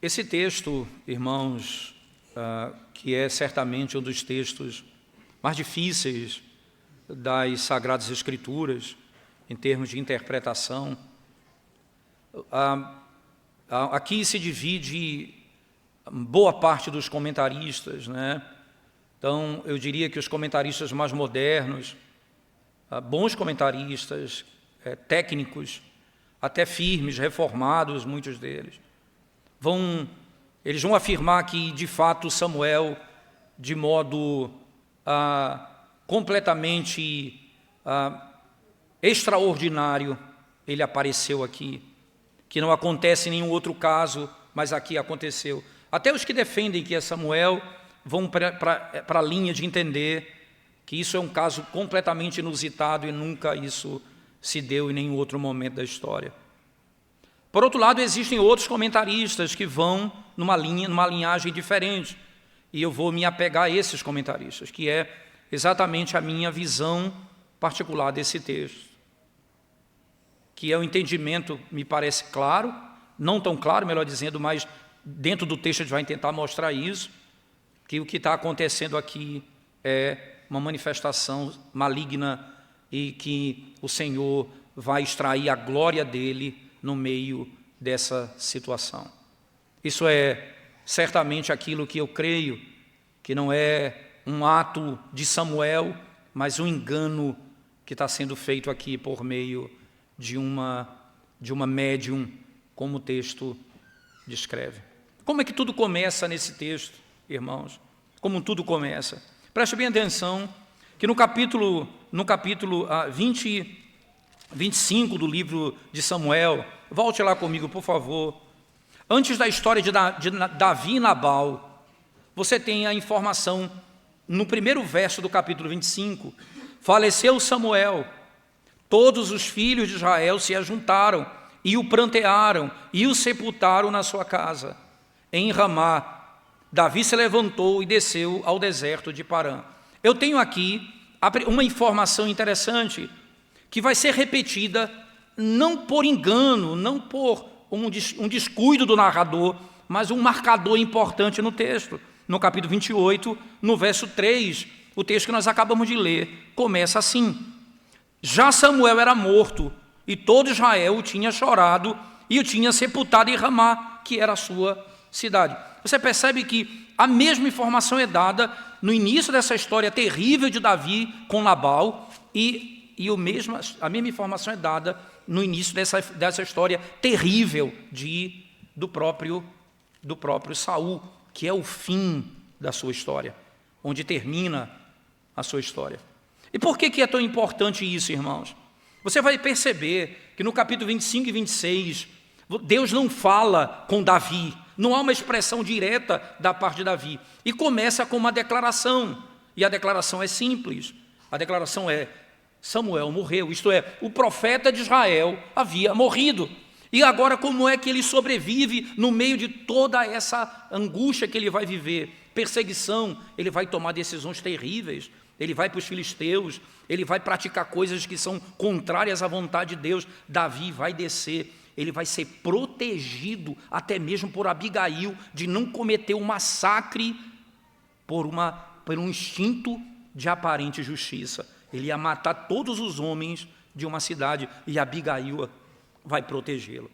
Esse texto, irmãos, que é certamente um dos textos mais difíceis das Sagradas Escrituras, em termos de interpretação, aqui se divide boa parte dos comentaristas, né? Então, eu diria que os comentaristas mais modernos, bons comentaristas, técnicos, até firmes, reformados, muitos deles, eles vão afirmar que, de fato, Samuel, de modo completamente extraordinário, ele apareceu aqui, que não acontece em nenhum outro caso, mas aqui aconteceu. Até os que defendem que é Samuel vão para a linha de entender que isso é um caso completamente inusitado e nunca isso se deu em nenhum outro momento da história. Por outro lado, existem outros comentaristas que vão numa linhagem diferente, e eu vou me apegar a esses comentaristas, que é exatamente a minha visão particular desse texto, que é o entendimento, me parece claro, não tão claro, melhor dizendo, mas dentro do texto a gente vai tentar mostrar isso, que o que está acontecendo aqui é uma manifestação maligna e que o Senhor vai extrair a glória dele no meio dessa situação. Isso é certamente aquilo que eu creio, que não é um ato de Samuel, mas um engano que está sendo feito aqui por meio de uma médium, como o texto descreve. Como é que tudo começa nesse texto, irmãos? Como tudo começa? Preste bem atenção que no capítulo 25 do livro de Samuel, volte lá comigo, por favor. Antes da história de Davi e Nabal, você tem a informação, no primeiro verso do capítulo 25, faleceu Samuel, todos os filhos de Israel se ajuntaram e o prantearam e o sepultaram na sua casa. Em Ramá, Davi se levantou e desceu ao deserto de Parã. Eu tenho aqui uma informação interessante, que vai ser repetida não por engano, não por um descuido do narrador, mas um marcador importante no texto. No capítulo 28, no verso 3, o texto que nós acabamos de ler, começa assim: já Samuel era morto, e todo Israel o tinha chorado, e o tinha sepultado em Ramá, que era a sua cidade. Você percebe que a mesma informação é dada no início dessa história terrível de Davi com Nabal, e a mesma informação é dada no início dessa história terrível do próprio Saul, que é o fim da sua história, onde termina a sua história. E por que é tão importante isso, irmãos? Você vai perceber que no capítulo 25 e 26, Deus não fala com Davi, não há uma expressão direta da parte de Davi, e começa com uma declaração, e a declaração é simples, a declaração é: Samuel morreu, isto é, o profeta de Israel havia morrido. E agora como é que ele sobrevive no meio de toda essa angústia que ele vai viver? Perseguição, ele vai tomar decisões terríveis, ele vai para os filisteus, ele vai praticar coisas que são contrárias à vontade de Deus. Davi vai descer, ele vai ser protegido até mesmo por Abigail de não cometer um massacre por um instinto de aparente justiça. Ele ia matar todos os homens de uma cidade e Abigail vai protegê-lo.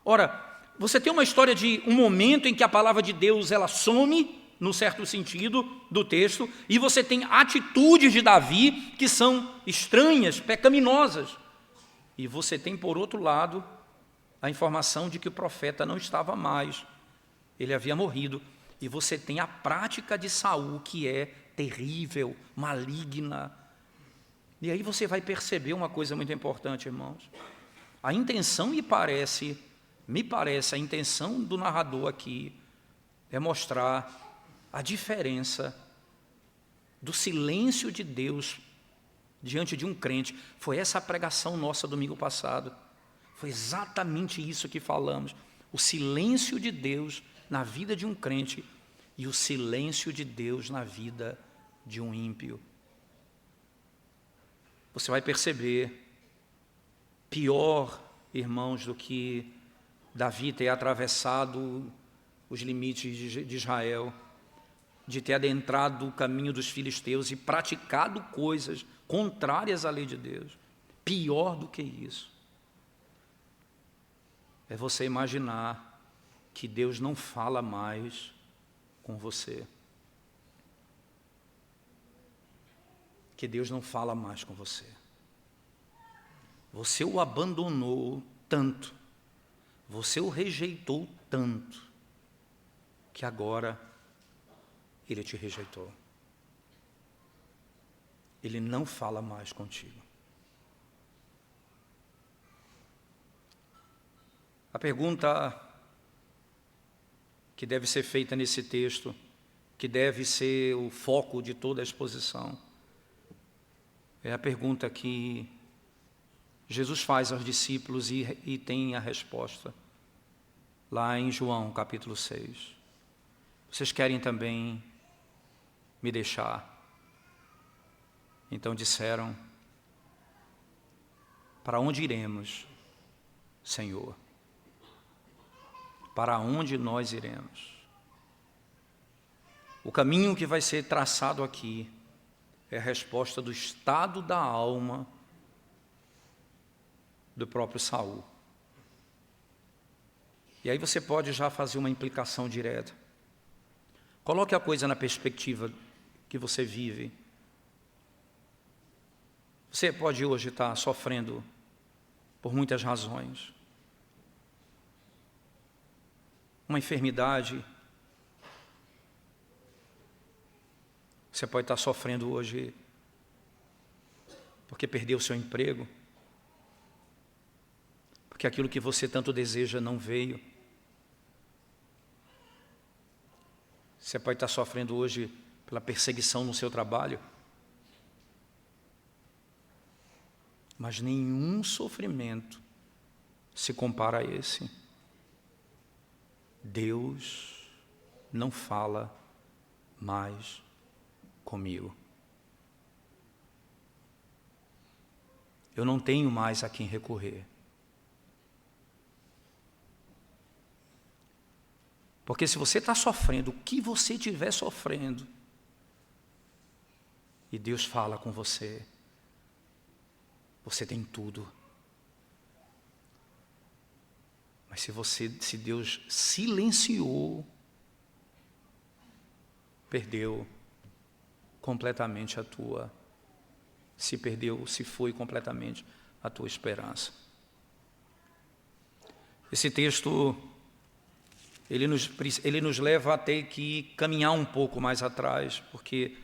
Ora, você tem uma história de um momento em que a palavra de Deus ela some, no certo sentido do texto, e você tem atitudes de Davi que são estranhas, pecaminosas. E você tem, por outro lado, a informação de que o profeta não estava mais, ele havia morrido. E você tem a prática de Saul, que é terrível, maligna. E aí você vai perceber uma coisa muito importante, irmãos. A intenção me parece, a intenção do narrador aqui é mostrar a diferença do silêncio de Deus diante de um crente. Foi essa a pregação nossa domingo passado. Foi exatamente isso que falamos. O silêncio de Deus na vida de um crente e o silêncio de Deus na vida de um ímpio. Você vai perceber, pior, irmãos, do que Davi ter atravessado os limites de Israel, de ter adentrado o caminho dos filisteus e praticado coisas contrárias à lei de Deus. Pior do que isso é você imaginar que Deus não fala mais com você. Que Deus não fala mais com você. Você o abandonou tanto, você o rejeitou tanto, que agora Ele te rejeitou. Ele não fala mais contigo. A pergunta que deve ser feita nesse texto, que deve ser o foco de toda a exposição, é a pergunta que Jesus faz aos discípulos e tem a resposta lá em João capítulo 6. Vocês querem também me deixar? Então disseram: para onde iremos, Senhor? Para onde nós iremos? O caminho que vai ser traçado aqui é a resposta do estado da alma do próprio Saul. E aí você pode já fazer uma implicação direta. Coloque a coisa na perspectiva que você vive. Você pode hoje estar sofrendo por muitas razões. Uma enfermidade. Você pode estar sofrendo hoje porque perdeu o seu emprego, porque aquilo que você tanto deseja não veio. Você pode estar sofrendo hoje pela perseguição no seu trabalho, mas nenhum sofrimento se compara a esse. Deus não fala mais comigo. Eu não tenho mais a quem recorrer. Porque se você está sofrendo, o que você estiver sofrendo, e Deus fala com você, você tem tudo. Mas se Deus silenciou, perdeu completamente se foi completamente a tua esperança. Esse texto, ele nos leva a ter que caminhar um pouco mais atrás, porque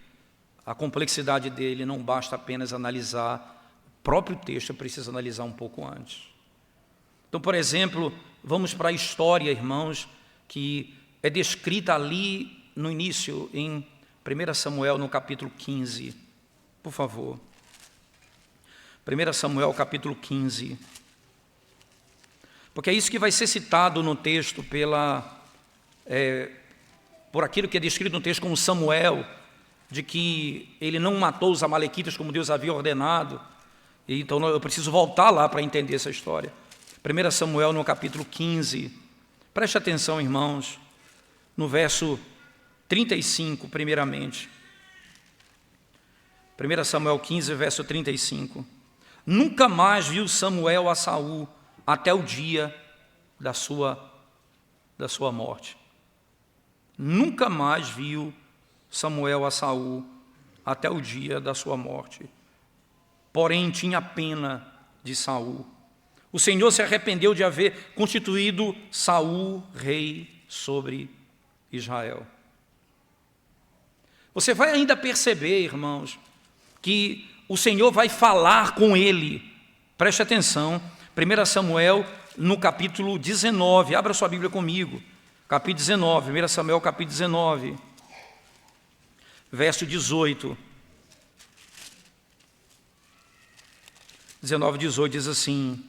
a complexidade dele não basta apenas analisar o próprio texto, é preciso analisar um pouco antes. Então, por exemplo, vamos para a história, irmãos, que é descrita ali no início, em 1 Samuel, no capítulo 15. Por favor. 1 Samuel, capítulo 15. Porque é isso que vai ser citado no texto por aquilo que é descrito no texto como Samuel, de que ele não matou os amalequitas como Deus havia ordenado. E então eu preciso voltar lá para entender essa história. 1 Samuel, no capítulo 15. Preste atenção, irmãos, no verso 35, primeiramente. 1 Samuel 15, verso 35. Nunca mais viu Samuel a Saul até o dia da sua morte. Nunca mais viu Samuel a Saul até o dia da sua morte. Porém, tinha pena de Saul. O Senhor se arrependeu de haver constituído Saul rei sobre Israel. Você vai ainda perceber, irmãos, que o Senhor vai falar com ele. Preste atenção, 1 Samuel, no capítulo 19, abra sua Bíblia comigo, capítulo 19, 1 Samuel, capítulo 19, verso 18. 19, 18 diz assim: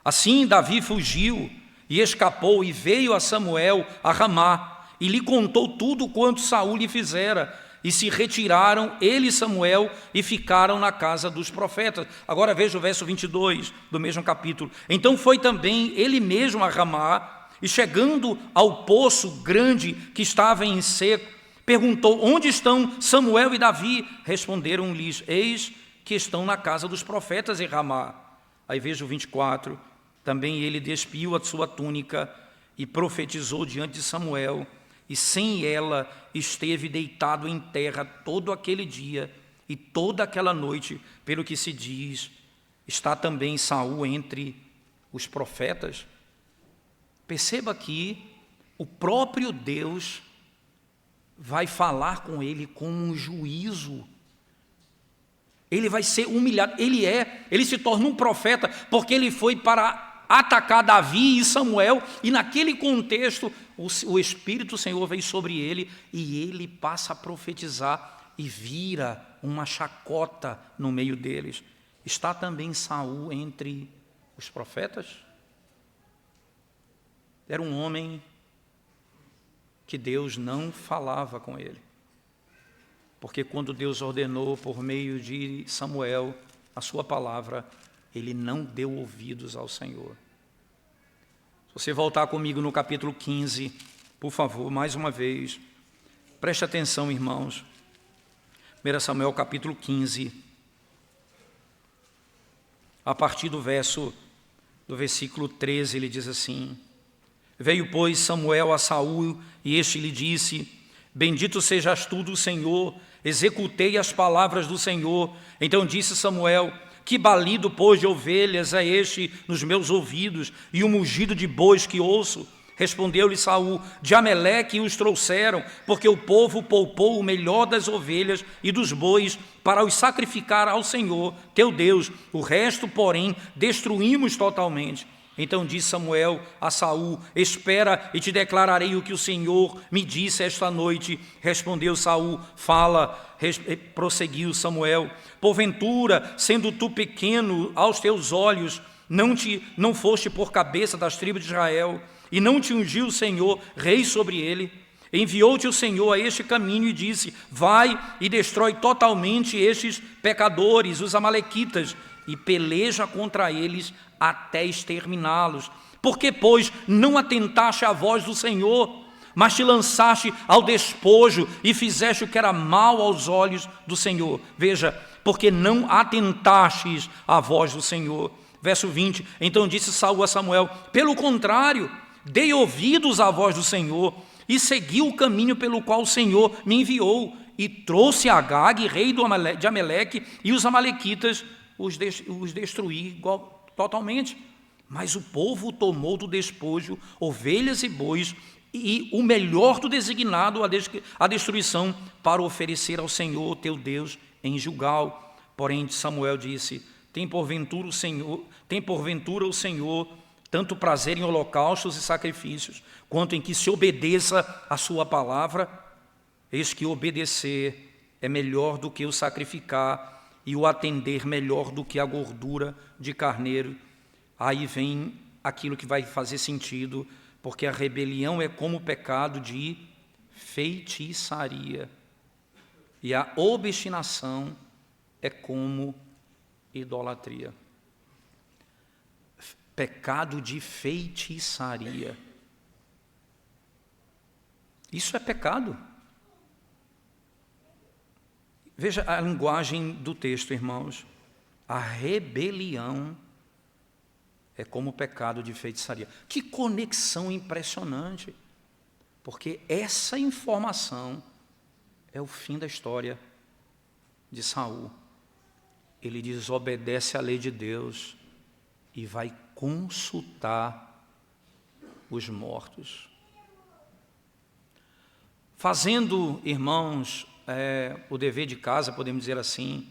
assim Davi fugiu e escapou e veio a Samuel a Ramá e lhe contou tudo quanto Saul lhe fizera. E se retiraram ele e Samuel e ficaram na casa dos profetas. Agora veja o verso 22 do mesmo capítulo. Então foi também ele mesmo a Ramá e chegando ao poço grande que estava em seco, perguntou: onde estão Samuel e Davi? Responderam-lhes: eis que estão na casa dos profetas em Ramá. Aí veja o 24, também ele despiu a sua túnica e profetizou diante de Samuel, e sem ela esteve deitado em terra todo aquele dia e toda aquela noite, pelo que se diz, está também Saul entre os profetas. Perceba que o próprio Deus vai falar com ele com um juízo. Ele vai ser humilhado. Ele se torna um profeta porque ele foi para atacar Davi e Samuel, e naquele contexto o Espírito do Senhor vem sobre ele e ele passa a profetizar e vira uma chacota no meio deles. Está também Saul entre os profetas? Era um homem que Deus não falava com ele, porque quando Deus ordenou por meio de Samuel a sua palavra, ele não deu ouvidos ao Senhor. Se você voltar comigo no capítulo 15, por favor, mais uma vez, preste atenção, irmãos. 1 Samuel capítulo 15, a partir do versículo 13, ele diz assim: veio, pois, Samuel a Saul, e este lhe disse: bendito sejas tu do Senhor, executei as palavras do Senhor. Então disse Samuel: que balido, pois, de ovelhas é este nos meus ouvidos, e o mugido de bois que ouço? Respondeu-lhe Saul: de Ameleque os trouxeram, porque o povo poupou o melhor das ovelhas e dos bois para os sacrificar ao Senhor, teu Deus. O resto, porém, destruímos totalmente. Então disse Samuel a Saul: espera e te declararei o que o Senhor me disse esta noite. Respondeu Saul: fala. Prosseguiu Samuel: porventura, sendo tu pequeno aos teus olhos, não foste por cabeça das tribos de Israel, e não te ungiu o Senhor rei sobre ele? Enviou-te o Senhor a este caminho e disse: vai e destrói totalmente estes pecadores, os amalequitas, e peleja contra eles até exterminá-los. Por que, pois, não atentaste à voz do Senhor, mas te lançaste ao despojo e fizeste o que era mal aos olhos do Senhor? Veja, porque não atentastes à voz do Senhor. Verso 20, então disse Saul a Samuel: pelo contrário, dei ouvidos à voz do Senhor e segui o caminho pelo qual o Senhor me enviou, e trouxe Agag, rei de Ameleque, e os amalequitas os destruí totalmente. Mas o povo tomou do despojo ovelhas e bois, e o melhor do designado à destruição, para oferecer ao Senhor teu Deus em Gilgal. Porém Samuel disse: tem porventura o Senhor tanto prazer em holocaustos e sacrifícios, quanto em que se obedeça a sua palavra? Eis que obedecer é melhor do que o sacrificar, e o atender melhor do que a gordura de carneiro. Aí vem aquilo que vai fazer sentido, porque a rebelião é como o pecado de feitiçaria, e a obstinação é como idolatria. Pecado de feitiçaria. Isso é pecado. Veja a linguagem do texto, irmãos. A rebelião é como o pecado de feitiçaria. Que conexão impressionante, porque essa informação é o fim da história de Saul. Ele desobedece à lei de Deus e vai consultar os mortos. Fazendo, irmãos, o dever de casa, podemos dizer assim,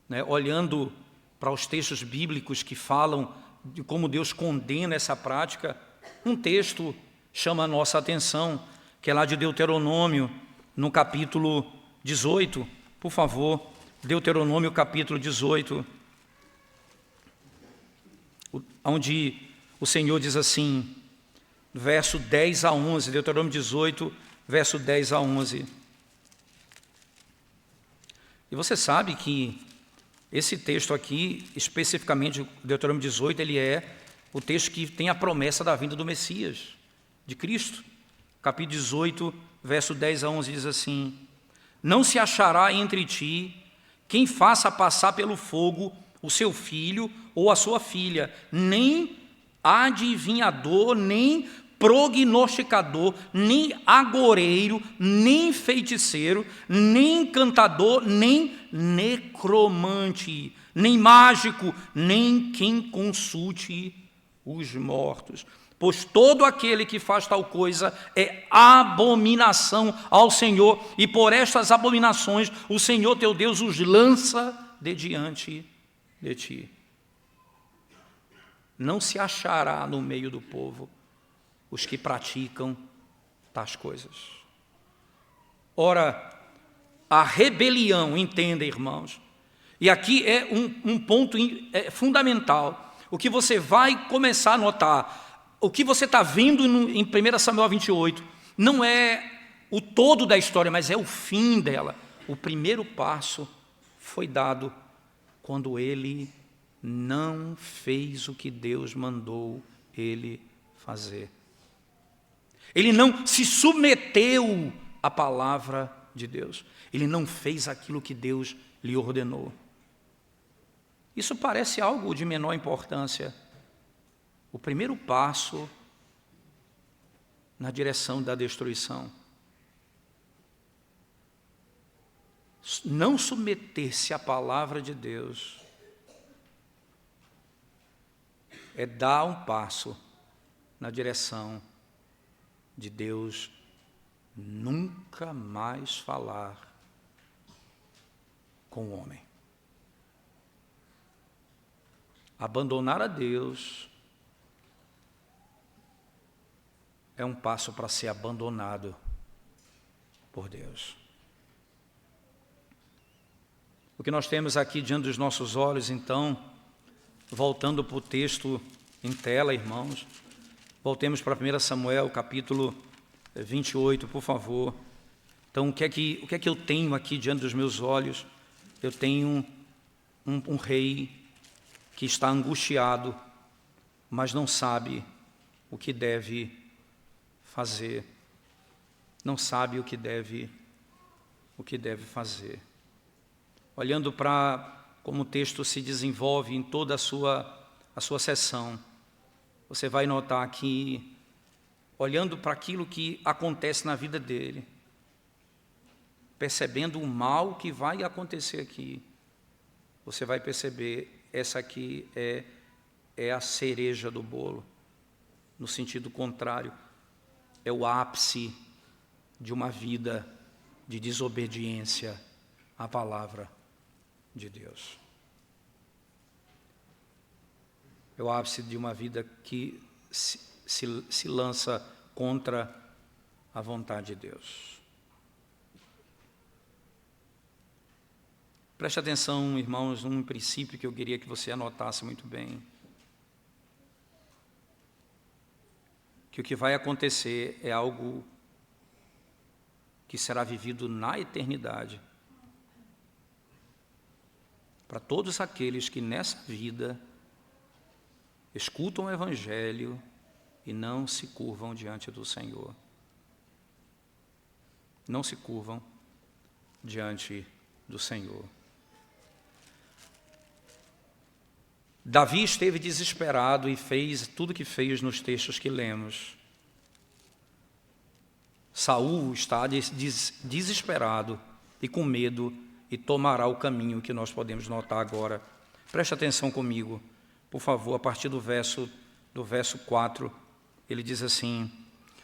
né, olhando para os textos bíblicos que falam de como Deus condena essa prática, um texto chama a nossa atenção, que é lá de Deuteronômio, no capítulo 18, por favor, Deuteronômio capítulo 18, onde o Senhor diz assim, verso 10 a 11, Deuteronômio 18, verso 10 a 11. E você sabe que esse texto aqui, especificamente Deuteronômio 18, ele é o texto que tem a promessa da vinda do Messias. de Cristo, capítulo 18, verso 10 a 11, diz assim: não se achará entre ti quem faça passar pelo fogo o seu filho ou a sua filha, nem adivinhador, nem prognosticador, nem agoreiro, nem feiticeiro, nem encantador, nem necromante, nem mágico, nem quem consulte os mortos. Pois todo aquele que faz tal coisa é abominação ao Senhor, e por estas abominações o Senhor teu Deus os lança de diante de ti. Não se achará no meio do povo os que praticam tais coisas. Ora, a rebelião, entenda, irmãos, e aqui é um ponto fundamental, o que você vai começar a notar, o que você está vendo em 1 Samuel 28, não é o todo da história, mas é o fim dela. O primeiro passo foi dado quando ele não fez o que Deus mandou ele fazer. Ele não se submeteu à palavra de Deus. Ele não fez aquilo que Deus lhe ordenou. Isso parece algo de menor importância. O primeiro passo na direção da destruição. Não submeter-se à palavra de Deus é dar um passo na direção de Deus nunca mais falar com o homem. Abandonar a Deus é um passo para ser abandonado por Deus. O que nós temos aqui diante dos nossos olhos, então, voltando para o texto em tela, irmãos, voltemos para 1 Samuel, capítulo 28, por favor. Então, o que é que eu tenho aqui diante dos meus olhos? Eu tenho um rei que está angustiado, mas não sabe o que deve fazer. Não sabe o que deve fazer. Olhando para como o texto se desenvolve em toda a sua sessão, você vai notar que, olhando para aquilo que acontece na vida dele, percebendo o mal que vai acontecer aqui, você vai perceber, essa aqui é a cereja do bolo, no sentido contrário, é o ápice de uma vida de desobediência à palavra de Deus. É o ápice de uma vida que se lança contra a vontade de Deus. Preste atenção, irmãos, num princípio que eu queria que você anotasse muito bem. Que o que vai acontecer é algo que será vivido na eternidade. Para todos aqueles que nessa vida escutam o Evangelho e não se curvam diante do Senhor. Não se curvam diante do Senhor. Davi esteve desesperado e fez tudo o que fez nos textos que lemos. Saul está desesperado e com medo e tomará o caminho que nós podemos notar agora. Preste atenção comigo, por favor, a partir do verso 4, ele diz assim: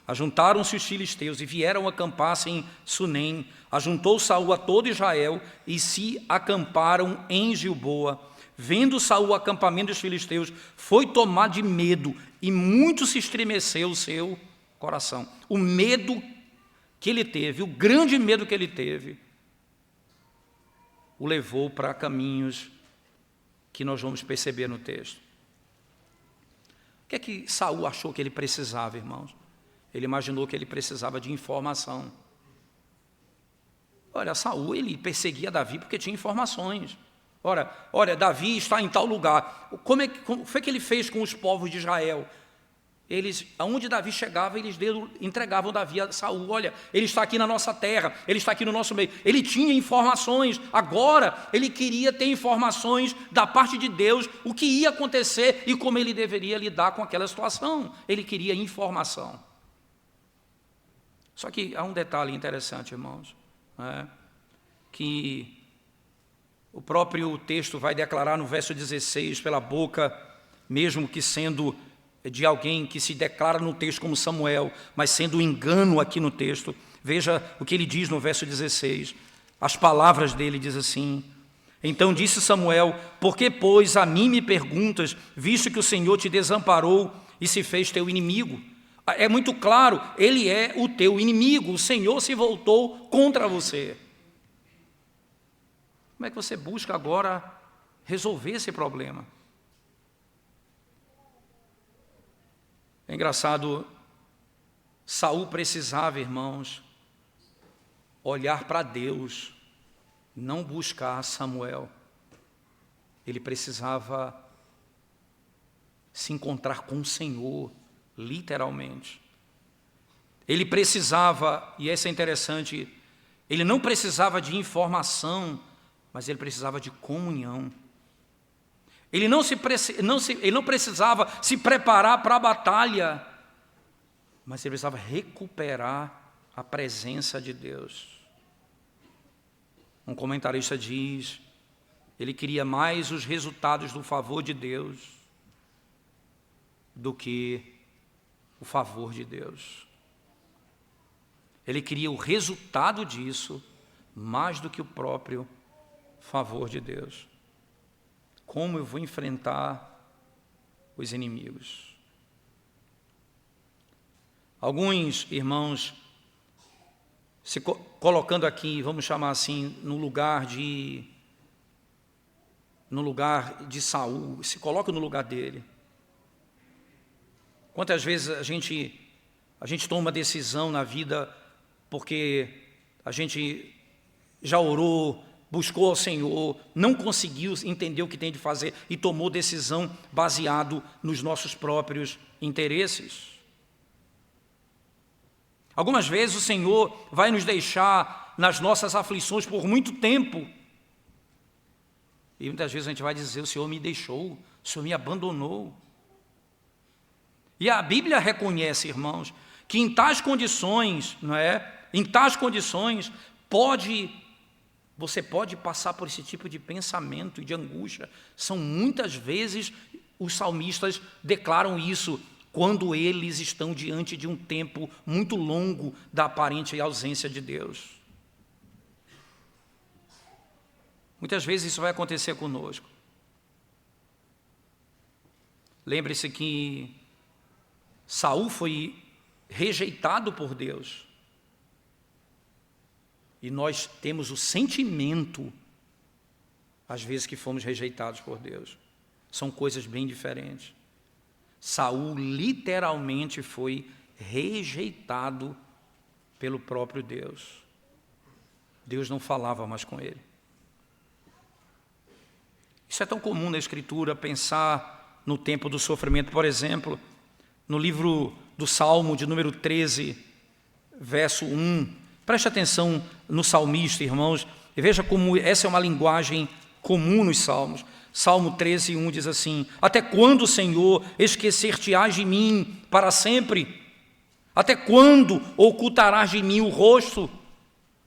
ajuntaram-se os filisteus e vieram acampar-se em Sunem. Ajuntou Saul a todo Israel e se acamparam em Gilboa. Vendo Saul o acampamento dos filisteus, foi tomado de medo e muito se estremeceu o seu coração. O medo que ele teve, o grande medo que ele teve, o levou para caminhos que nós vamos perceber no texto. O que é que Saul achou que ele precisava, irmãos? Ele imaginou que ele precisava de informação. Olha, Saul, ele perseguia Davi porque tinha informações. Olha, Davi está em tal lugar. Como foi que ele fez com os povos de Israel? aonde Davi chegava, eles entregavam Davi a Saul. Olha, ele está aqui na nossa terra, ele está aqui no nosso meio. Ele tinha informações, agora ele queria ter informações da parte de Deus, o que ia acontecer e como ele deveria lidar com aquela situação. Ele queria informação. Só que há um detalhe interessante, irmãos, que o próprio texto vai declarar no verso 16, pela boca, mesmo que sendo de alguém que se declara no texto como Samuel, mas sendo um engano aqui no texto. Veja o que ele diz no verso 16. As palavras dele diz assim: então disse Samuel, por que, pois, a mim me perguntas, visto que o Senhor te desamparou e se fez teu inimigo? É muito claro, ele é o teu inimigo, o Senhor se voltou contra você. Como é que você busca agora resolver esse problema? É engraçado, Saul precisava, irmãos, olhar para Deus, não buscar Samuel. Ele precisava se encontrar com o Senhor, literalmente. Ele precisava, e isso é interessante, ele não precisava de informação, mas ele precisava de comunhão. Ele não precisava se preparar para a batalha, mas ele precisava recuperar a presença de Deus. Um comentarista diz, ele queria mais os resultados do favor de Deus do que o favor de Deus. Ele queria o resultado disso mais do que o próprio favor de Deus. Como eu vou enfrentar os inimigos? Alguns irmãos se colocando aqui, vamos chamar assim, no lugar de Saul, se coloca no lugar dele. Quantas vezes a gente toma uma decisão na vida porque a gente já orou, buscou ao Senhor, não conseguiu entender o que tem de fazer e tomou decisão baseado nos nossos próprios interesses. Algumas vezes o Senhor vai nos deixar nas nossas aflições por muito tempo. E muitas vezes a gente vai dizer, o Senhor me deixou, o Senhor me abandonou. E a Bíblia reconhece, irmãos, que em tais condições, você pode passar por esse tipo de pensamento e de angústia. São muitas vezes, os salmistas declaram isso, quando eles estão diante de um tempo muito longo da aparente ausência de Deus. Muitas vezes isso vai acontecer conosco. Lembre-se que Saul foi rejeitado por Deus. E nós temos o sentimento, às vezes, que fomos rejeitados por Deus. São coisas bem diferentes. Saul literalmente foi rejeitado pelo próprio Deus. Deus não falava mais com ele. Isso é tão comum na Escritura, pensar no tempo do sofrimento. Por exemplo, no livro do Salmo de número 13, verso 1. Preste atenção no salmista, irmãos, e veja como essa é uma linguagem comum nos salmos. Salmo 13, 1 diz assim: até quando, Senhor, esquecer-te-ás de mim para sempre? Até quando ocultarás de mim o rosto?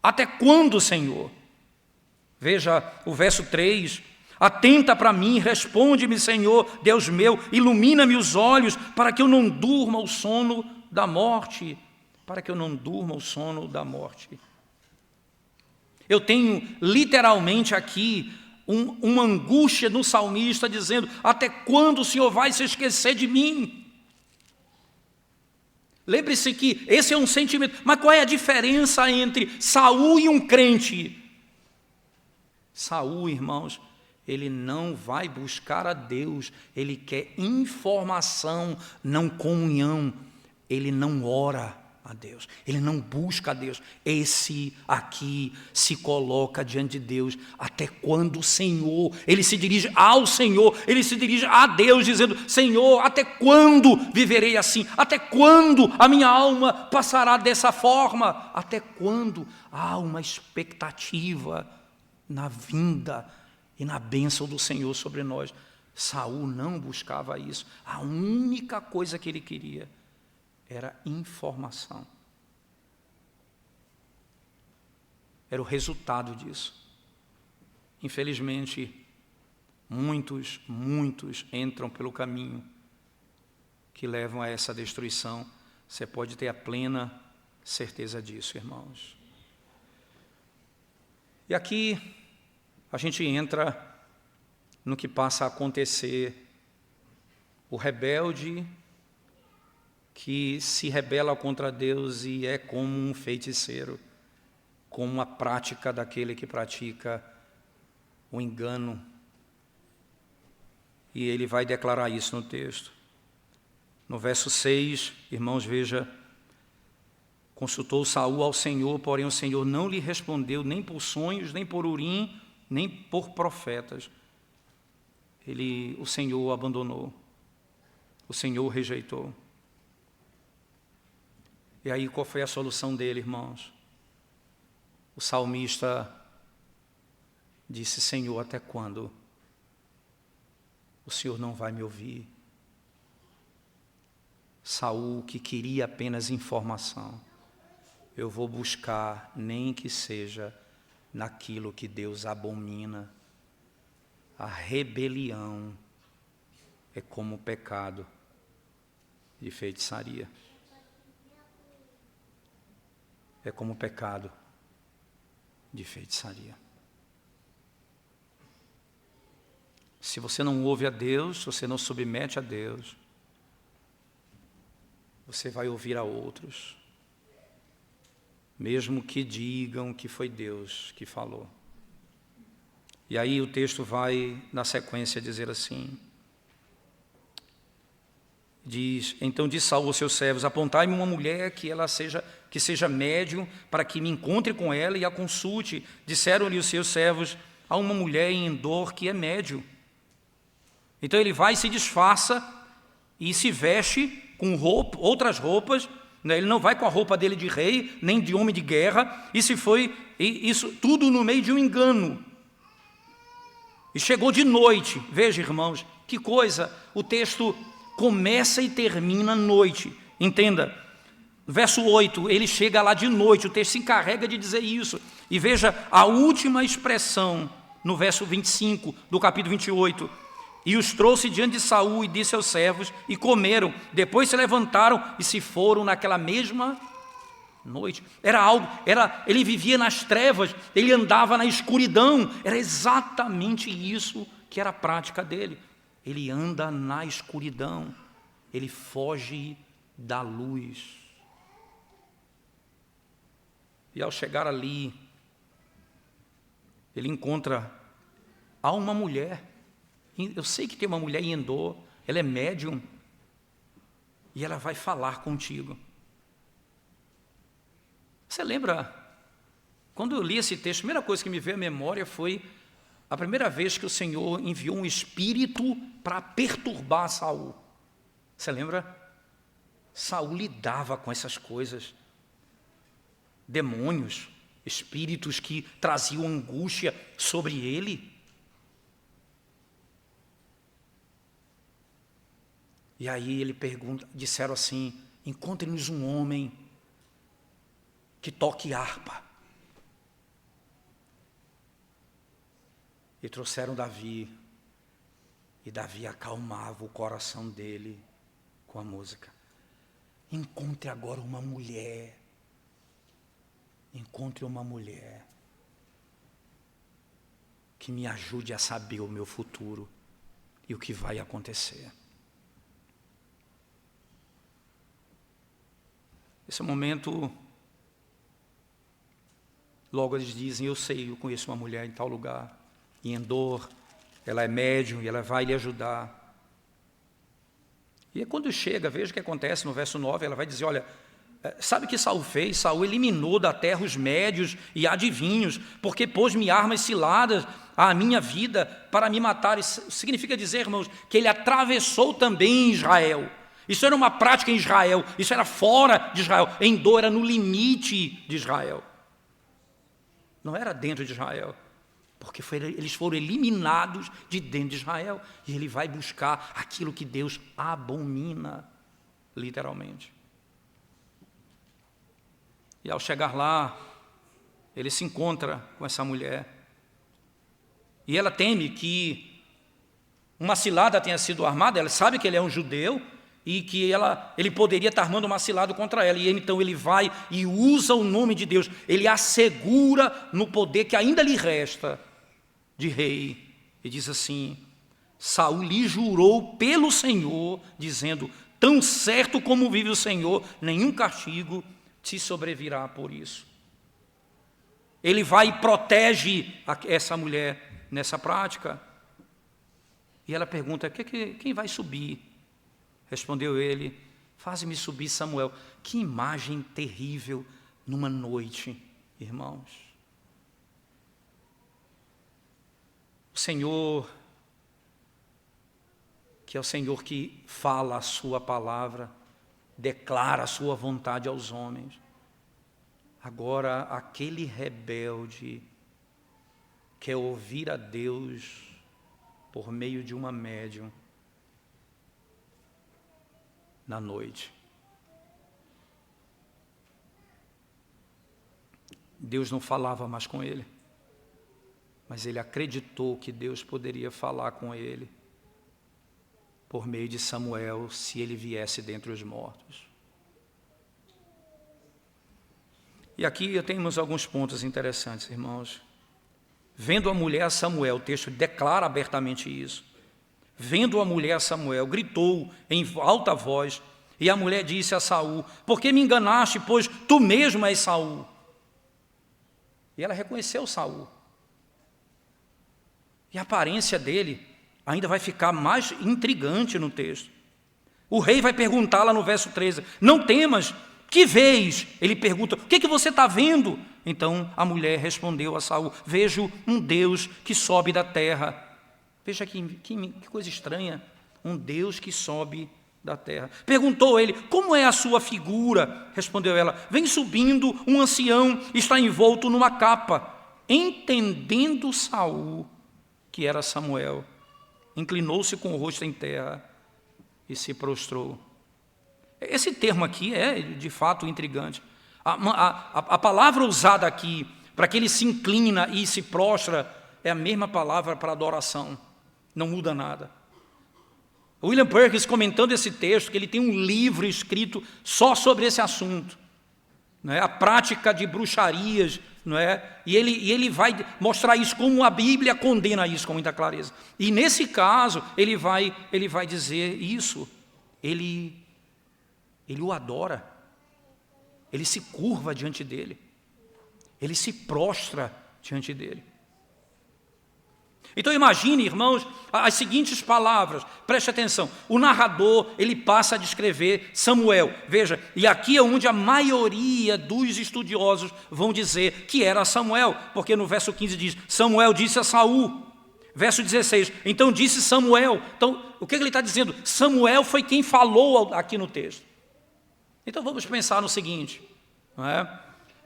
Até quando, Senhor? Veja o verso 3: atenta para mim, responde-me, Senhor, Deus meu, ilumina-me os olhos, para que eu não durma o sono da morte. Para que eu não durma o sono da morte. Eu tenho literalmente aqui uma angústia no salmista dizendo, até quando o Senhor vai se esquecer de mim? Lembre-se que esse é um sentimento, mas qual é a diferença entre Saul e um crente? Saul, irmãos, ele não vai buscar a Deus, ele quer informação, não comunhão, ele não ora a Deus. Ele não busca a Deus. Esse aqui se coloca diante de Deus. Até quando o Senhor? Ele se dirige ao Senhor. Ele se dirige a Deus dizendo: Senhor, até quando viverei assim? Até quando a minha alma passará dessa forma? Até quando? Há uma expectativa na vinda e na bênção do Senhor sobre nós. Saul não buscava isso. A única coisa que ele queria era informação. Era o resultado disso. Infelizmente, muitos entram pelo caminho que levam a essa destruição. Você pode ter a plena certeza disso, irmãos. E aqui a gente entra no que passa a acontecer. O rebelde que se rebela contra Deus e é como um feiticeiro, como uma prática daquele que pratica o engano. E ele vai declarar isso no texto. No verso 6, irmãos, veja: consultou Saul ao Senhor, porém o Senhor não lhe respondeu, nem por sonhos, nem por Urim, nem por profetas. O Senhor o abandonou, o Senhor o rejeitou. E aí qual foi a solução dele, irmãos? O salmista disse: Senhor, até quando o Senhor não vai me ouvir? Saul, que queria apenas informação: eu vou buscar, nem que seja naquilo que Deus abomina. A rebelião é como o pecado de feitiçaria. É como o pecado de feitiçaria. Se você não ouve a Deus, se você não submete a Deus, você vai ouvir a outros, mesmo que digam que foi Deus que falou. E aí o texto vai, na sequência, dizer assim: então disse Saul aos seus servos: apontai-me uma mulher que seja médium, para que me encontre com ela e a consulte. Disseram-lhe os seus servos: há uma mulher em Endor que é médium. Então ele vai e se disfarça e se veste com outras roupas, né? Ele não vai com a roupa dele de rei, nem de homem de guerra, isso tudo no meio de um engano. E chegou de noite. Veja, irmãos, que coisa, o texto começa e termina à noite. Entenda, verso 8, ele chega lá de noite, o texto se encarrega de dizer isso. E veja a última expressão no verso 25 do capítulo 28. E os trouxe diante de Saul e disse aos servos, e comeram. Depois se levantaram e se foram naquela mesma noite. Ele vivia nas trevas, ele andava na escuridão. Era exatamente isso que era a prática dele. Ele anda na escuridão, ele foge da luz. E ao chegar ali, ele encontra uma mulher. Eu sei que tem uma mulher em Endor, ela é médium, e ela vai falar contigo. Você lembra, quando eu li esse texto, a primeira coisa que me veio à memória foi a primeira vez que o Senhor enviou um espírito para perturbar Saul. Você lembra? Saul lidava com essas coisas. Demônios, espíritos que traziam angústia sobre ele. E aí ele pergunta, disseram assim: encontre-nos um homem que toque harpa. E trouxeram Davi, e Davi acalmava o coração dele com a música. Encontre agora uma mulher, encontre uma mulher que me ajude a saber o meu futuro e o que vai acontecer. Esse momento, logo eles dizem: eu sei, eu conheço uma mulher em tal lugar, em Endor, ela é médium e ela vai lhe ajudar. E quando chega, veja o que acontece no verso 9, ela vai dizer: olha, Sabe o que Saul fez? Saul eliminou da terra os médios e adivinhos, porque pôs-me armas ciladas à minha vida para me matar. Isso significa dizer, irmãos, que ele atravessou também Israel. Isso era uma prática em Israel, isso era fora de Israel. Endor era no limite de Israel. Não era dentro de Israel, porque eles foram eliminados de dentro de Israel. E ele vai buscar aquilo que Deus abomina, literalmente. E ao chegar lá, ele se encontra com essa mulher. E ela teme que uma cilada tenha sido armada. Ela sabe que ele é um judeu e que ele poderia estar armando uma cilada contra ela. E então ele vai e usa o nome de Deus. Ele assegura no poder que ainda lhe resta de rei. E diz assim: Saul lhe jurou pelo Senhor, dizendo: tão certo como vive o Senhor, nenhum castigo te sobrevirá por isso. Ele vai e protege essa mulher nessa prática. E ela pergunta: quem vai subir? Respondeu ele: faze-me subir, Samuel. Que imagem terrível numa noite, irmãos. O Senhor, que é o Senhor que fala a sua palavra, declara a sua vontade aos homens. Agora, aquele rebelde quer ouvir a Deus por meio de uma médium na noite. Deus não falava mais com ele, mas ele acreditou que Deus poderia falar com ele por meio de Samuel, se ele viesse dentre os mortos. E aqui temos alguns pontos interessantes, irmãos. Vendo a mulher Samuel, o texto declara abertamente isso. Vendo a mulher Samuel, gritou em alta voz, e a mulher disse a Saul: por que me enganaste, pois tu mesmo és Saul? E ela reconheceu Saul. E a aparência dele ainda vai ficar mais intrigante no texto. O rei vai perguntar lá no verso 13: não temas, que vês? Ele pergunta: o que você está vendo? Então a mulher respondeu a Saul: vejo um Deus que sobe da terra. Veja que coisa estranha, um Deus que sobe da terra. Perguntou ele: como é a sua figura? Respondeu ela: vem subindo um ancião, está envolto numa capa. Entendendo Saul que era Samuel, inclinou-se com o rosto em terra e se prostrou. Esse termo aqui é de fato intrigante. A palavra usada aqui para que ele se inclina e se prostra é a mesma palavra para adoração. Não muda nada. William Perkins, comentando esse texto, que ele tem um livro escrito só sobre esse assunto, não é? A prática de bruxarias, não é? E ele vai mostrar isso como a Bíblia condena isso com muita clareza. E nesse caso, ele vai dizer isso. Ele o adora, ele se curva diante dele, ele se prostra diante dele. Então imagine, irmãos, as seguintes palavras, preste atenção. O narrador, ele passa a descrever Samuel. Veja, e aqui é onde a maioria dos estudiosos vão dizer que era Samuel, porque no verso 15 diz: Samuel disse a Saul. Verso 16, então disse Samuel. Então, o que ele está dizendo? Samuel foi quem falou aqui no texto. Então vamos pensar no seguinte, não é?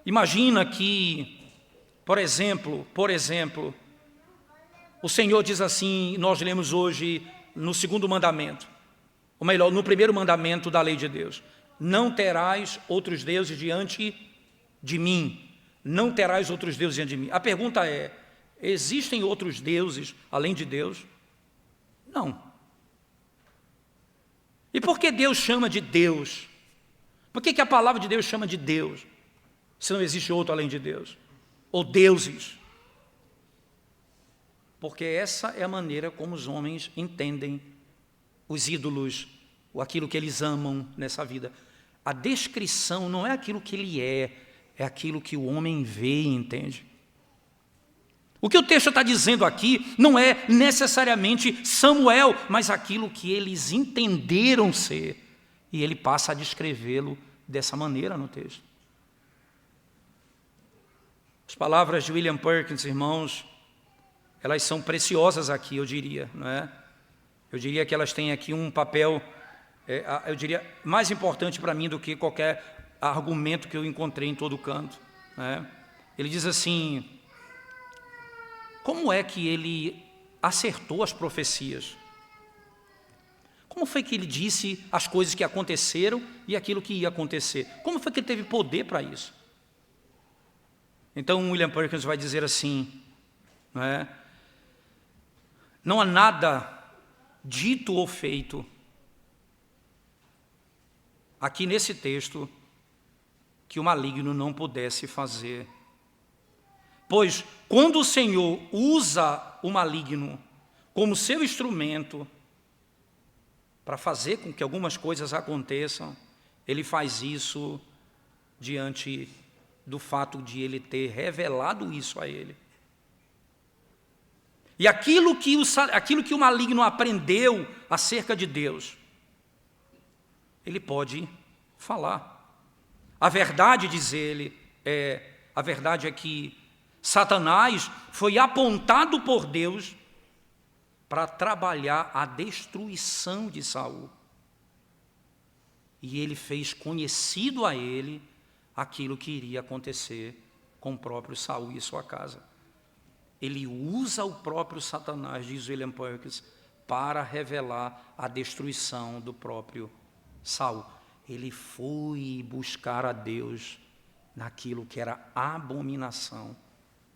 Imagina que, por exemplo, o Senhor diz assim, nós lemos hoje no segundo mandamento, ou melhor, no primeiro mandamento da lei de Deus: não terás outros deuses diante de mim, não terás outros deuses diante de mim. A pergunta é: existem outros deuses além de Deus? Não. E por que Deus chama de Deus? Por que a palavra de Deus chama de Deus, se não existe outro além de Deus? Ou deuses? Porque essa é a maneira como os homens entendem os ídolos, ou aquilo que eles amam nessa vida. A descrição não é aquilo que ele é aquilo que o homem vê e entende. O que o texto está dizendo aqui não é necessariamente Samuel, mas aquilo que eles entenderam ser. E ele passa a descrevê-lo dessa maneira no texto. As palavras de William Perkins, irmãos, elas são preciosas aqui, eu diria, não é? Eu diria que elas têm aqui um papel, eu diria, mais importante para mim do que qualquer argumento que eu encontrei em todo canto, né? Ele diz assim: como é que ele acertou as profecias? Como foi que ele disse as coisas que aconteceram e aquilo que ia acontecer? Como foi que ele teve poder para isso? Então William Perkins vai dizer assim, não é? Não há nada dito ou feito aqui nesse texto que o maligno não pudesse fazer. Pois quando o Senhor usa o maligno como seu instrumento para fazer com que algumas coisas aconteçam, ele faz isso diante do fato de ele ter revelado isso a ele. E aquilo que o maligno aprendeu acerca de Deus, ele pode falar. A verdade, diz ele, a verdade é que Satanás foi apontado por Deus para trabalhar a destruição de Saul. E ele fez conhecido a ele aquilo que iria acontecer com o próprio Saul e sua casa. Ele usa o próprio Satanás, diz William Perkins, para revelar a destruição do próprio Saul. Ele foi buscar a Deus naquilo que era abominação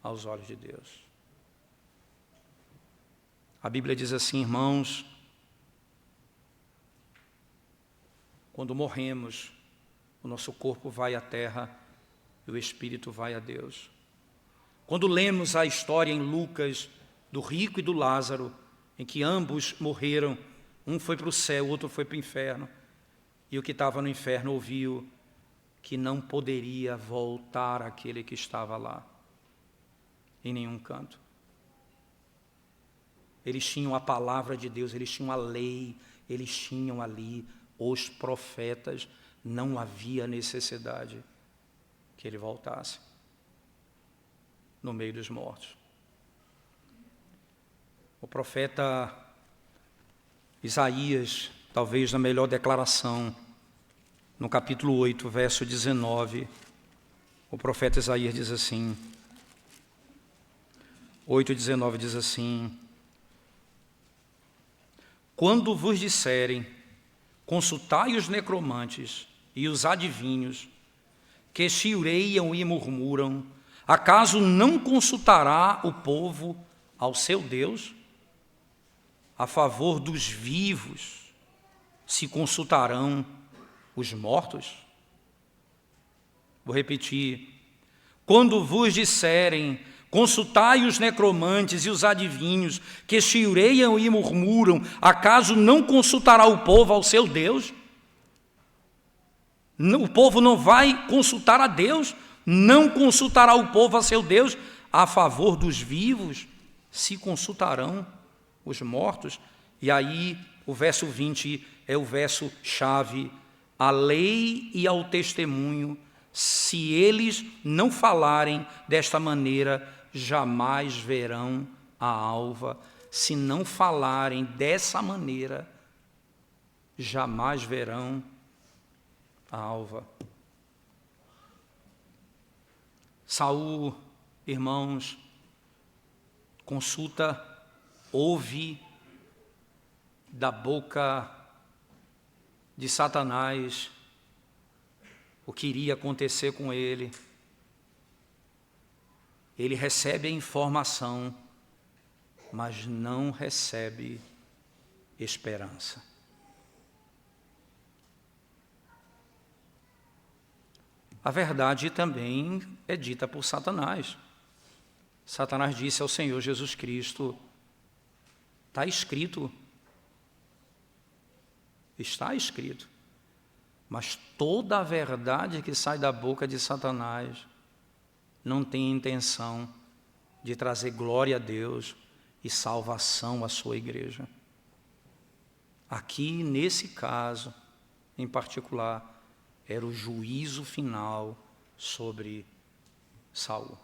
aos olhos de Deus. A Bíblia diz assim, irmãos, quando morremos, o nosso corpo vai à terra e o espírito vai a Deus. Quando lemos a história em Lucas do rico e do Lázaro, em que ambos morreram, um foi para o céu, o outro foi para o inferno, e o que estava no inferno ouviu que não poderia voltar aquele que estava lá, em nenhum canto. Eles tinham a palavra de Deus, eles tinham a lei, eles tinham ali os profetas, não havia necessidade que ele voltasse no meio dos mortos. O profeta Isaías, talvez na melhor declaração, no capítulo 8, verso 19, o profeta Isaías diz assim, 8:19 diz assim: quando vos disserem, consultai os necromantes e os adivinhos, que chiureiam e murmuram, acaso não consultará o povo ao seu Deus? A favor dos vivos se consultarão os mortos? Vou repetir. Quando vos disserem, consultai os necromantes e os adivinhos, que chiureiam e murmuram, acaso não consultará o povo ao seu Deus? O povo não vai consultar a Deus, não consultará o povo a seu Deus. A favor dos vivos se consultarão os mortos. E aí o verso 20 é o verso chave: a lei e ao testemunho, se eles não falarem desta maneira, jamais verão a alva. Se não falarem dessa maneira, jamais verão a alva. Saul, irmãos, consulta, ouve da boca de Satanás o que iria acontecer com ele. Ele recebe a informação, mas não recebe esperança. A verdade também é dita por Satanás. Satanás disse ao Senhor Jesus Cristo: está escrito. Está escrito. Mas toda a verdade que sai da boca de Satanás não tem intenção de trazer glória a Deus e salvação à sua igreja. Aqui, nesse caso, em particular, era o juízo final sobre Saul.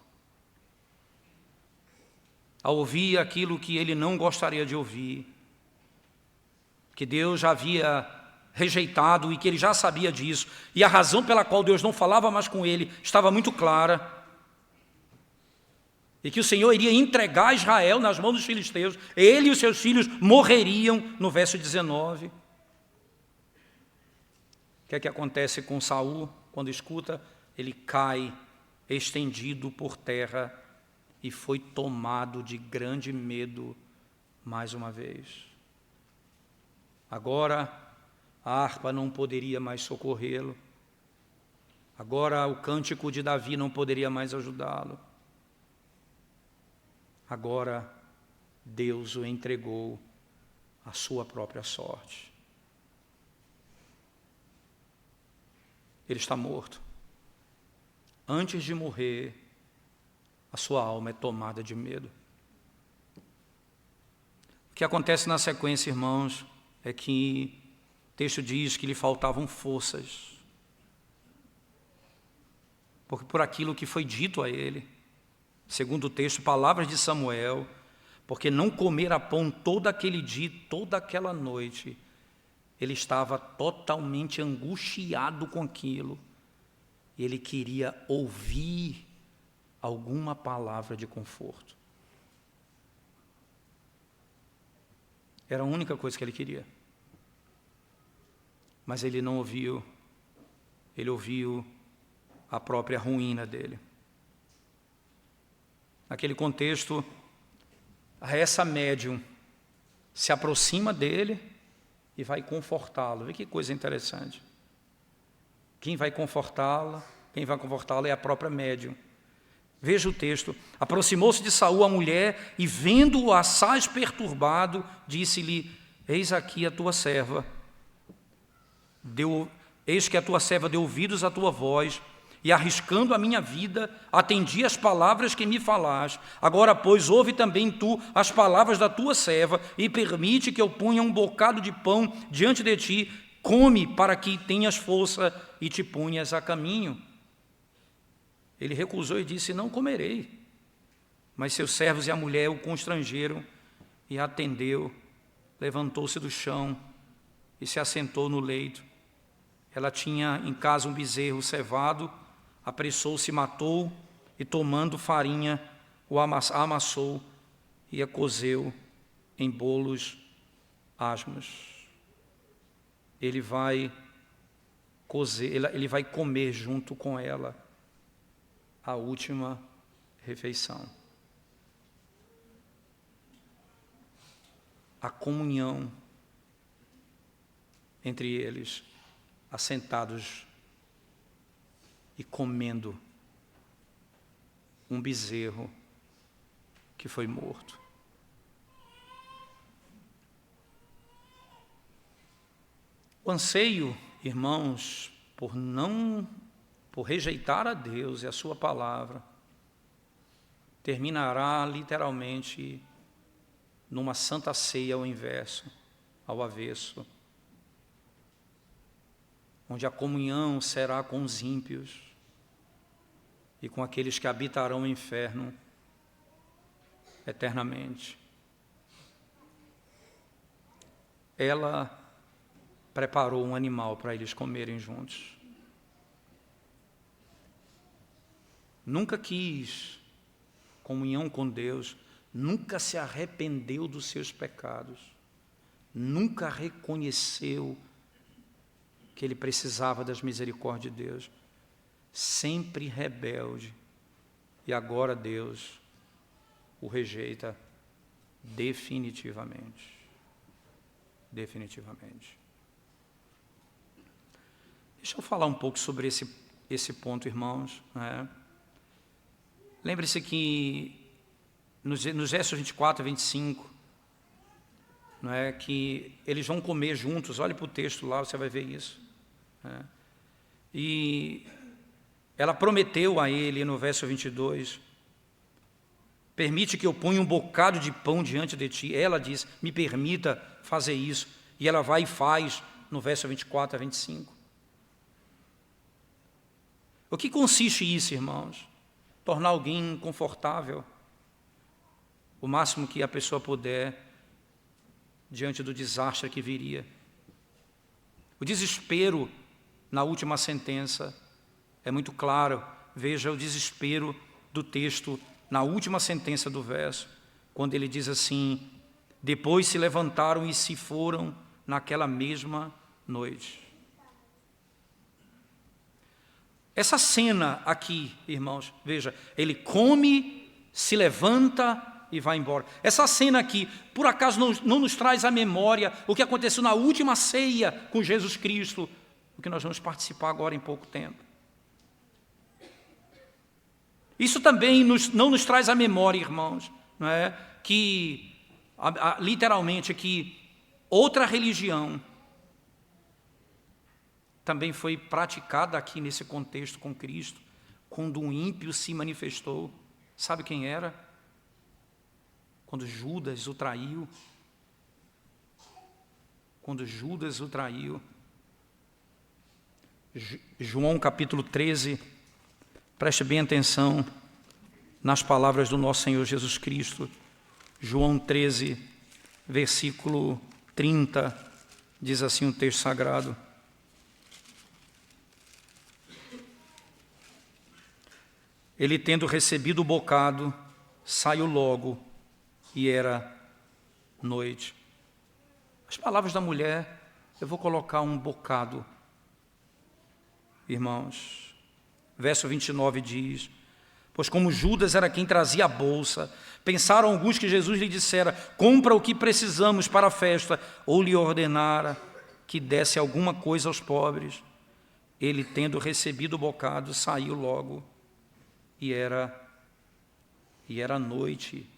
Ao ouvir aquilo que ele não gostaria de ouvir, que Deus já havia rejeitado e que ele já sabia disso, e a razão pela qual Deus não falava mais com ele estava muito clara, e que o Senhor iria entregar Israel nas mãos dos filisteus, ele e os seus filhos morreriam, no verso 19. O que é que acontece com Saul quando escuta? Ele cai estendido por terra e foi tomado de grande medo mais uma vez. Agora a harpa não poderia mais socorrê-lo. Agora o cântico de Davi não poderia mais ajudá-lo. Agora Deus o entregou à sua própria sorte. Ele está morto. Antes de morrer, a sua alma é tomada de medo. O que acontece na sequência, irmãos, é que o texto diz que lhe faltavam forças, porque por aquilo que foi dito a ele, segundo o texto, palavras de Samuel, porque não comera pão todo aquele dia, toda aquela noite, ele estava totalmente angustiado com aquilo, e ele queria ouvir alguma palavra de conforto. Era a única coisa que ele queria. Mas ele não ouviu, ele ouviu a própria ruína dele. Naquele contexto, essa médium se aproxima dele e vai confortá-lo. Vê que coisa interessante. Quem vai confortá-la é a própria médium. Veja o texto. Aproximou-se de Saul a mulher e, vendo-o assaz perturbado, disse-lhe: eis aqui a tua serva. Eis que a tua serva deu ouvidos à tua voz, e arriscando a minha vida, atendi às palavras que me falaste. Agora, pois, ouve também tu as palavras da tua serva, e permite que eu ponha um bocado de pão diante de ti. Come, para que tenhas força e te ponhas a caminho. Ele recusou e disse: não comerei. Mas seus servos e a mulher o constrangeram, e atendeu. Levantou-se do chão e se assentou no leito. Ela tinha em casa um bezerro cevado, apressou-se, matou, e tomando farinha, o amassou e a cozeu em bolos asmos. Ele vai comer junto com ela a última refeição. A comunhão entre eles, assentados e comendo um bezerro que foi morto. O anseio, irmãos, por rejeitar a Deus e a sua palavra, terminará literalmente numa santa ceia ao avesso, onde a comunhão será com os ímpios e com aqueles que habitarão o inferno eternamente. Ela preparou um animal para eles comerem juntos. Nunca quis comunhão com Deus, nunca se arrependeu dos seus pecados, nunca reconheceu que ele precisava das misericórdias de Deus, sempre rebelde, e agora Deus o rejeita definitivamente. Definitivamente. Deixa eu falar um pouco sobre esse ponto, irmãos. Lembre-se que nos versos 24 e 25, que eles vão comer juntos. Olhe para o texto lá, você vai ver isso. E ela prometeu a ele, no verso 22, permite que eu ponha um bocado de pão diante de ti. Ela diz: me permita fazer isso. E ela vai e faz, no verso 24 a 25. O que consiste isso, irmãos? Tornar alguém confortável, o máximo que a pessoa puder, diante do desastre que viria. O desespero na última sentença é muito claro. Veja o desespero do texto na última sentença do verso, quando ele diz assim: depois se levantaram e se foram naquela mesma noite. Essa cena aqui, irmãos, veja, ele come, se levanta e vai embora. Essa cena aqui, por acaso não nos traz à memória o que aconteceu na última ceia com Jesus Cristo, o que nós vamos participar agora em pouco tempo. Isso também não nos traz à memória, irmãos, não é? Que, literalmente, que outra religião também foi praticada aqui nesse contexto com Cristo, quando um ímpio se manifestou. Sabe quem era? Quando Judas o traiu. Quando Judas o traiu. João capítulo 13, preste bem atenção nas palavras do nosso Senhor Jesus Cristo. João 13, versículo 30, diz assim o texto sagrado: ele, tendo recebido o bocado, saiu logo, e era noite. As palavras da mulher, eu vou colocar um bocado, irmãos. Verso 29 diz: pois como Judas era quem trazia a bolsa, pensaram alguns que Jesus lhe dissera: compra o que precisamos para a festa, ou lhe ordenara que desse alguma coisa aos pobres. Ele, tendo recebido o bocado, saiu logo, e era noite.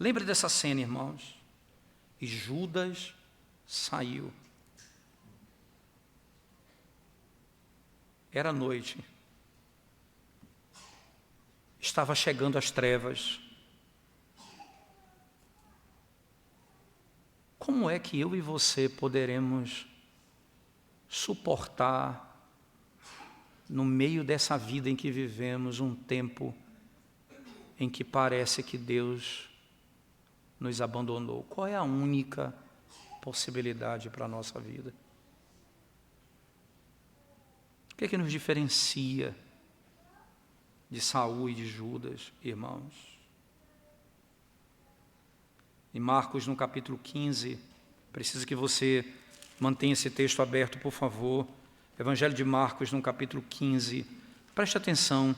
Lembre dessa cena, irmãos. E Judas saiu. Era noite. Estava chegando as trevas. Como é que eu e você poderemos suportar, no meio dessa vida em que vivemos, um tempo em que parece que Deus nos abandonou? Qual é a única possibilidade para a nossa vida? O que é que nos diferencia de Saul e de Judas, irmãos? Em Marcos, no capítulo 15, preciso que você mantenha esse texto aberto, por favor. Evangelho de Marcos, no capítulo 15. Preste atenção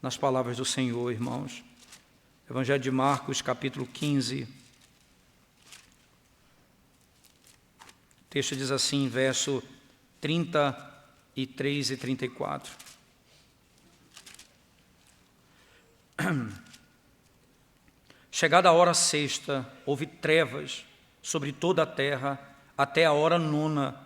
nas palavras do Senhor, irmãos. Evangelho de Marcos, capítulo 15. O texto diz assim, verso 33 e 34. Chegada a hora sexta, houve trevas sobre toda a terra, até a hora nona.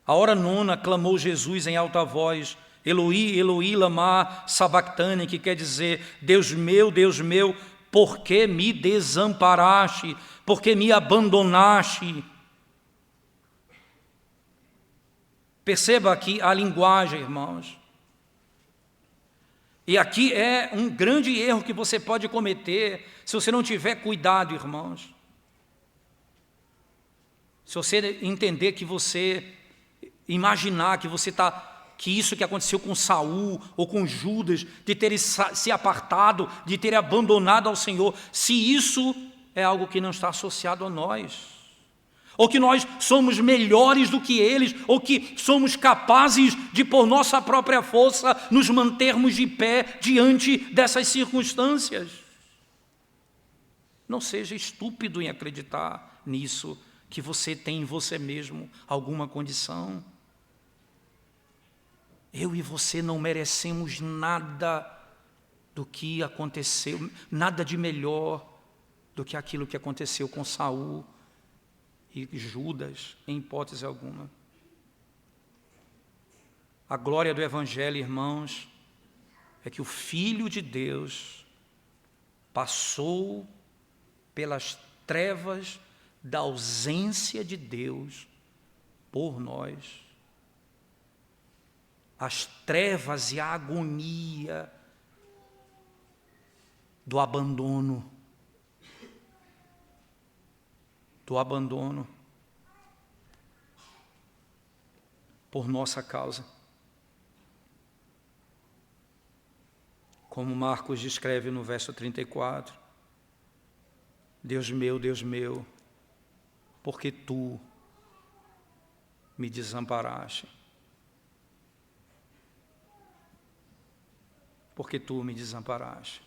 A hora nona clamou Jesus em alta voz: Eloi, Eloi, lama sabactane, que quer dizer: Deus meu, por que me desamparaste? Por que me abandonaste? Perceba aqui a linguagem, irmãos. E aqui é um grande erro que você pode cometer se você não tiver cuidado, irmãos. Se você entender que você, imaginar que você que isso que aconteceu com Saul ou com Judas, de terem se apartado, de terem abandonado ao Senhor, se isso é algo que não está associado a nós, ou que nós somos melhores do que eles, ou que somos capazes de, por nossa própria força, nos mantermos de pé diante dessas circunstâncias. Não seja estúpido em acreditar nisso, que você tem em você mesmo alguma condição. Eu e você não merecemos nada do que aconteceu, nada de melhor do que aquilo que aconteceu com Saul e Judas, em hipótese alguma. A glória do Evangelho, irmãos, é que o Filho de Deus passou pelas trevas da ausência de Deus por nós. as trevas e a agonia do abandono. Por nossa causa. Como Marcos descreve no verso 34, Deus meu, porque tu me desamparaste. Porque tu me desamparaste.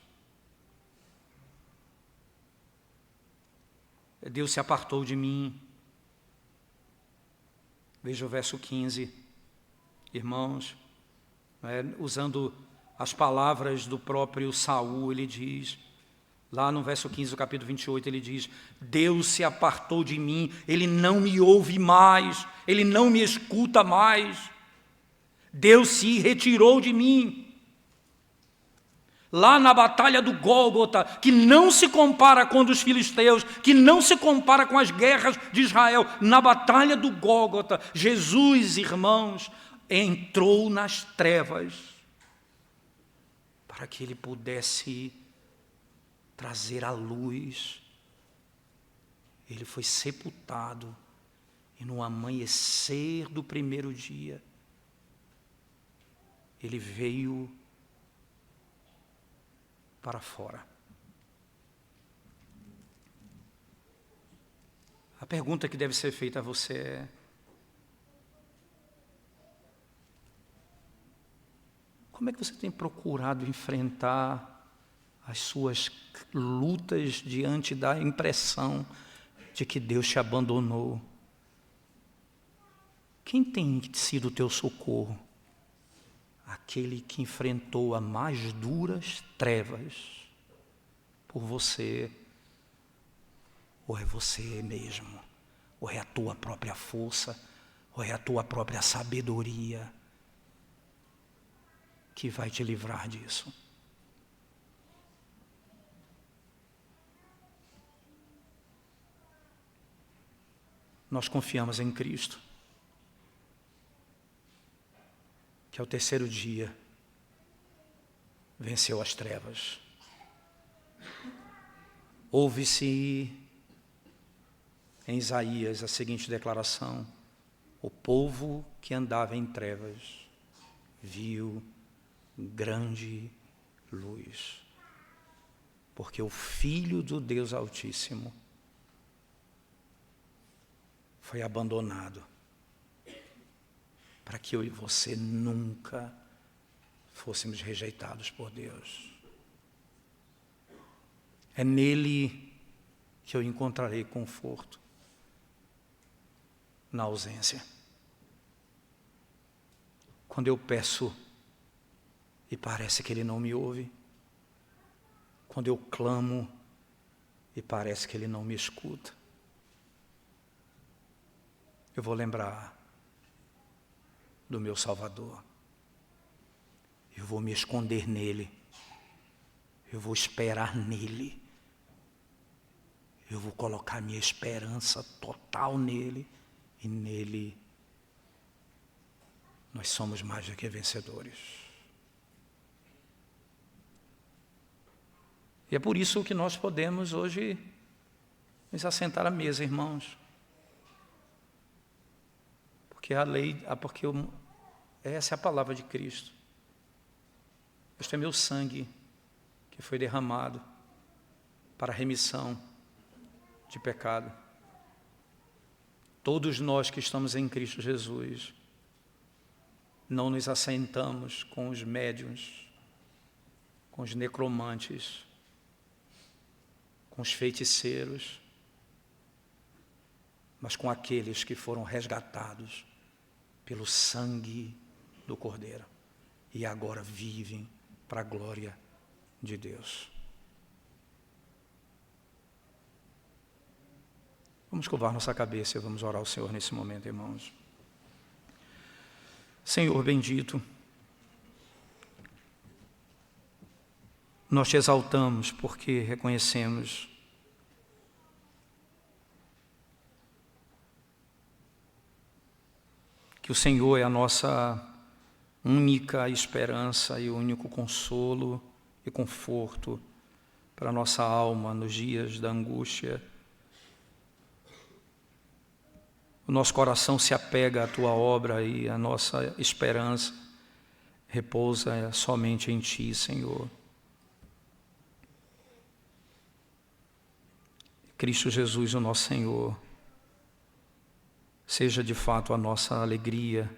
Deus se apartou de mim. Veja o verso 15, irmãos, usando as palavras do próprio Saul, ele diz, lá no verso 15 do capítulo 28, ele diz: Deus se apartou de mim, Ele não me ouve mais, Ele não me escuta mais, Deus se retirou de mim. Lá na batalha do Gólgota, que não se compara com a dos filisteus, que não se compara com as guerras de Israel, na batalha do Gólgota, Jesus, irmãos, entrou nas trevas para que Ele pudesse trazer a luz. Ele foi sepultado e no amanhecer do primeiro dia, Ele veio para fora. A pergunta que deve ser feita a você é: como é que você tem procurado enfrentar as suas lutas diante da impressão de que Deus te abandonou? Quem tem sido o teu socorro? Aquele que enfrentou as mais duras trevas por você, ou é você mesmo, ou é a tua própria força, ou é a tua própria sabedoria que vai te livrar disso? Nós confiamos em Cristo, que ao terceiro dia venceu as trevas. Ouve-se em Isaías a seguinte declaração: o povo que andava em trevas viu grande luz, porque o Filho do Deus Altíssimo foi abandonado para que eu e você nunca fôssemos rejeitados por Deus. É nele que eu encontrarei conforto na ausência. Quando eu peço e parece que Ele não me ouve, quando eu clamo e parece que Ele não me escuta, eu vou lembrar do meu Salvador. Eu vou me esconder nele. Eu vou esperar nele. Eu vou colocar minha esperança total nele. E nele nós somos mais do que vencedores. E é por isso que nós podemos hoje nos assentar à mesa, irmãos. Porque a lei, essa é a palavra de Cristo. Este é meu sangue que foi derramado para a remissão de pecado. Todos nós que estamos em Cristo Jesus não nos assentamos com os médiuns, com os necromantes, com os feiticeiros, mas com aqueles que foram resgatados pelo sangue do Cordeiro e agora vivem para a glória de Deus. Vamos curvar nossa cabeça e vamos orar ao Senhor nesse momento, irmãos. Senhor bendito, nós te exaltamos porque reconhecemos que o Senhor é a nossa única esperança e único consolo e conforto para a nossa alma nos dias da angústia. O nosso coração se apega à Tua obra e a nossa esperança repousa somente em Ti, Senhor. Cristo Jesus, o nosso Senhor, seja de fato a nossa alegria,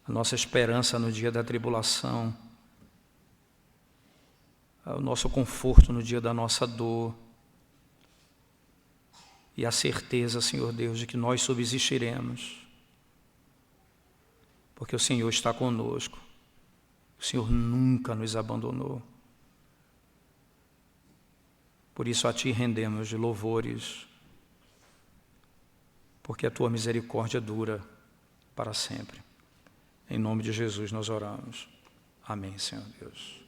a nossa esperança no dia da tribulação, o nosso conforto no dia da nossa dor, e a certeza, Senhor Deus, de que nós subsistiremos, porque o Senhor está conosco, o Senhor nunca nos abandonou. Por isso a Ti rendemos de louvores, porque a Tua misericórdia dura para sempre. Em nome de Jesus nós oramos. Amém, Senhor Deus.